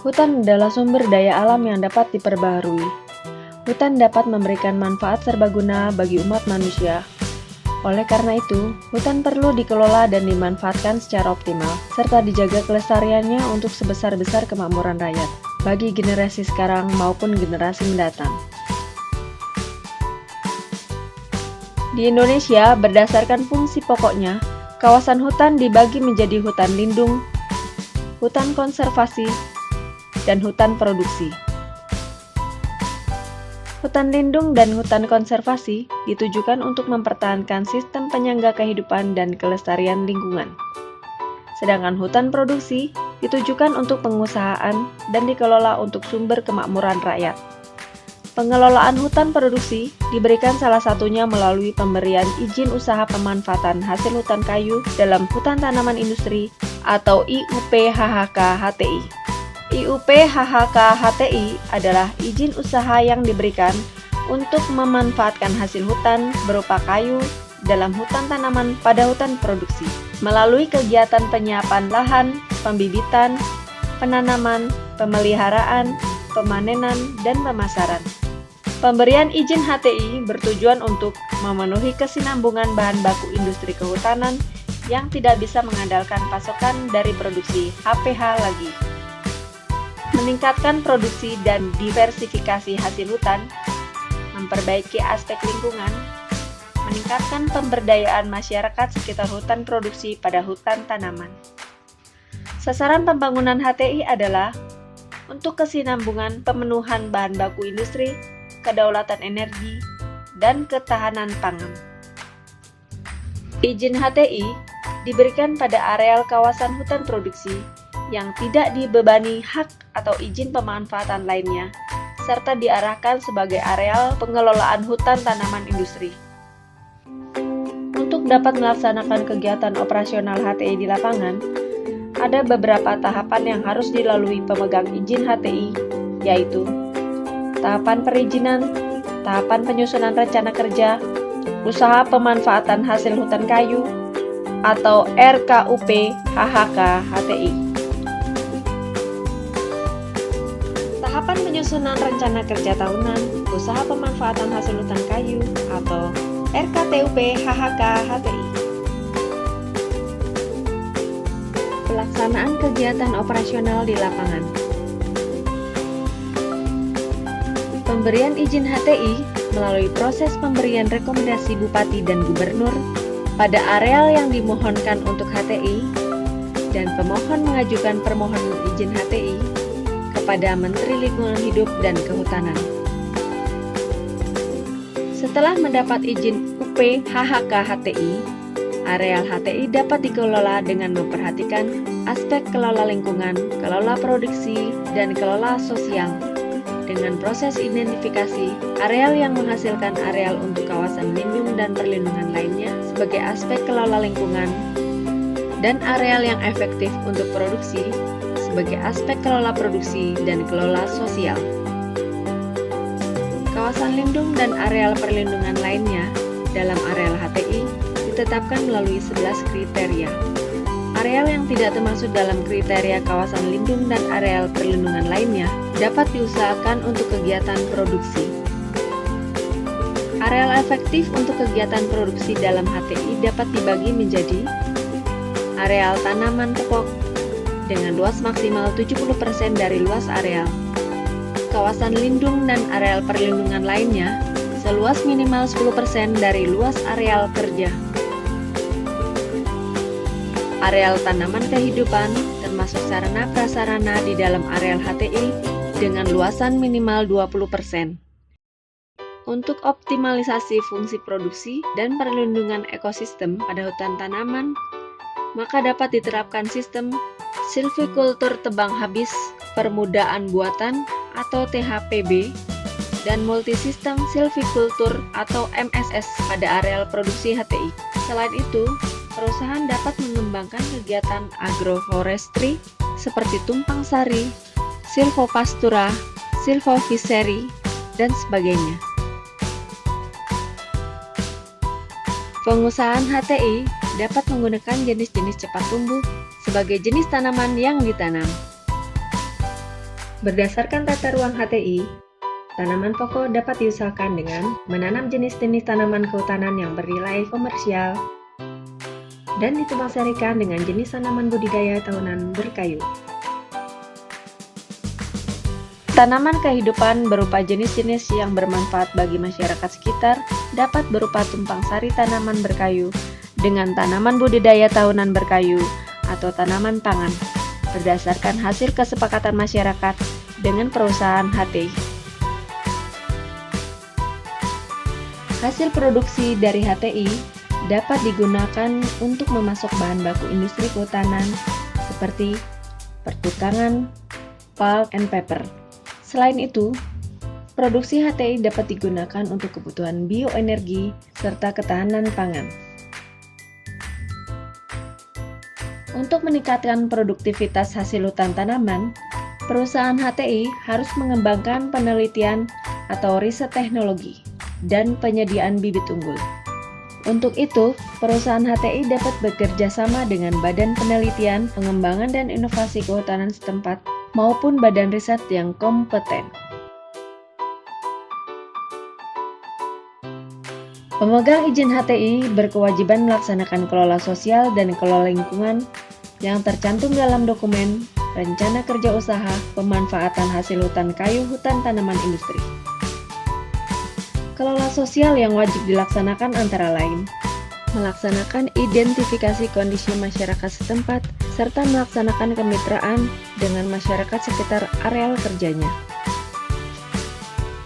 Hutan adalah sumber daya alam yang dapat diperbaharui. Hutan dapat memberikan manfaat serbaguna bagi umat manusia. Oleh karena itu, hutan perlu dikelola dan dimanfaatkan secara optimal, serta dijaga kelestariannya untuk sebesar-besar kemakmuran rakyat, bagi generasi sekarang maupun generasi mendatang. Di Indonesia, berdasarkan fungsi pokoknya, kawasan hutan dibagi menjadi hutan lindung, hutan konservasi, dan hutan produksi. Hutan lindung dan hutan konservasi ditujukan untuk mempertahankan sistem penyangga kehidupan dan kelestarian lingkungan. Sedangkan hutan produksi ditujukan untuk pengusahaan dan dikelola untuk sumber kemakmuran rakyat. Pengelolaan hutan produksi diberikan salah satunya melalui pemberian izin usaha pemanfaatan hasil hutan kayu dalam hutan tanaman industri atau IUP-HHK-HTI. IUP-HHK-HTI adalah izin usaha yang diberikan untuk memanfaatkan hasil hutan berupa kayu dalam hutan tanaman pada hutan produksi melalui kegiatan penyiapan lahan, pembibitan, penanaman, pemeliharaan, pemanenan, dan pemasaran. Pemberian izin HTI bertujuan untuk memenuhi kesinambungan bahan baku industri kehutanan yang tidak bisa mengandalkan pasokan dari produksi HPH lagi. Meningkatkan produksi dan diversifikasi hasil hutan, memperbaiki aspek lingkungan, meningkatkan pemberdayaan masyarakat sekitar hutan produksi pada hutan tanaman. Sasaran pembangunan HTI adalah untuk kesinambungan pemenuhan bahan baku industri, kedaulatan energi, dan ketahanan pangan. Izin HTI diberikan pada areal kawasan hutan produksi yang tidak dibebani hak atau izin pemanfaatan lainnya, serta diarahkan sebagai areal pengelolaan hutan tanaman industri. Untuk dapat melaksanakan kegiatan operasional HTI di lapangan, ada beberapa tahapan yang harus dilalui pemegang izin HTI, yaitu tahapan perizinan, tahapan penyusunan rencana kerja, usaha pemanfaatan hasil hutan kayu, atau RKUP HHK HTI. Tahapan penyusunan rencana kerja tahunan, usaha pemanfaatan hasil hutan kayu, atau RKTUP HHK HTI. Pelaksanaan kegiatan operasional di lapangan. Pemberian izin HTI melalui proses pemberian rekomendasi Bupati dan Gubernur pada areal yang dimohonkan untuk HTI, dan pemohon mengajukan permohonan izin HTI kepada Menteri Lingkungan Hidup dan Kehutanan. Setelah mendapat izin UP HHK HTI, areal HTI dapat dikelola dengan memperhatikan aspek kelola lingkungan, kelola produksi, dan kelola sosial. Dengan proses identifikasi areal yang menghasilkan areal untuk kawasan lindung dan perlindungan lainnya sebagai aspek kelola lingkungan, dan areal yang efektif untuk produksi sebagai aspek kelola produksi dan kelola sosial. Kawasan lindung dan areal perlindungan lainnya dalam areal HTI ditetapkan melalui 11 kriteria. Areal yang tidak termasuk dalam kriteria kawasan lindung dan areal perlindungan lainnya dapat diusahakan untuk kegiatan produksi. Areal efektif untuk kegiatan produksi dalam HTI dapat dibagi menjadi areal tanaman pokok dengan luas maksimal 70% dari luas areal, kawasan lindung dan areal perlindungan lainnya seluas minimal 10% dari luas areal kerja. Areal tanaman kehidupan termasuk sarana prasarana di dalam areal HTI dengan luasan minimal 20%. Untuk optimalisasi fungsi produksi dan perlindungan ekosistem pada hutan tanaman, maka dapat diterapkan sistem silvikultur tebang habis permudaan buatan atau THPB dan multisistem silvikultur atau MSS pada areal produksi HTI. Selain itu, perusahaan dapat mengembangkan kegiatan agroforestry seperti tumpang sari, silvopastura, silvofishery, dan sebagainya. Pengusahaan HTI dapat menggunakan jenis-jenis cepat tumbuh sebagai jenis tanaman yang ditanam. Berdasarkan tata ruang HTI, tanaman pokok dapat diusahakan dengan menanam jenis-jenis tanaman kehutanan yang bernilai komersial dan ditumbang sarikan dengan jenis tanaman budidaya tahunan berkayu. Tanaman kehidupan berupa jenis-jenis yang bermanfaat bagi masyarakat sekitar dapat berupa tumpang sari tanaman berkayu dengan tanaman budidaya tahunan berkayu atau tanaman pangan berdasarkan hasil kesepakatan masyarakat dengan perusahaan HTI. Hasil produksi dari HTI dapat digunakan untuk memasok bahan baku industri kehutanan seperti pertukangan, pulp and paper. Selain itu, produksi HTI dapat digunakan untuk kebutuhan bioenergi serta ketahanan pangan. Untuk meningkatkan produktivitas hasil hutan tanaman, perusahaan HTI harus mengembangkan penelitian atau riset teknologi dan penyediaan bibit unggul. Untuk itu, perusahaan HTI dapat bekerja sama dengan Badan Penelitian, Pengembangan dan Inovasi Kehutanan setempat maupun badan riset yang kompeten. Pemegang izin HTI berkewajiban melaksanakan kelola sosial dan kelola lingkungan yang tercantum dalam dokumen Rencana Kerja Usaha Pemanfaatan Hasil Hutan Kayu Hutan Tanaman Industri. Kelola sosial yang wajib dilaksanakan antara lain melaksanakan identifikasi kondisi masyarakat setempat, serta melaksanakan kemitraan dengan masyarakat sekitar areal kerjanya.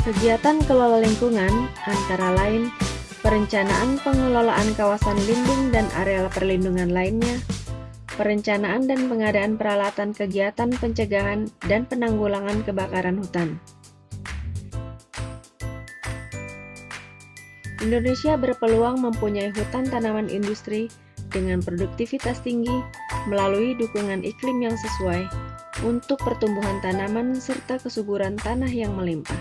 Kegiatan kelola lingkungan antara lain perencanaan pengelolaan kawasan lindung dan areal perlindungan lainnya, perencanaan dan pengadaan peralatan kegiatan pencegahan dan penanggulangan kebakaran hutan. Indonesia berpeluang mempunyai hutan tanaman industri dengan produktivitas tinggi melalui dukungan iklim yang sesuai untuk pertumbuhan tanaman serta kesuburan tanah yang melimpah.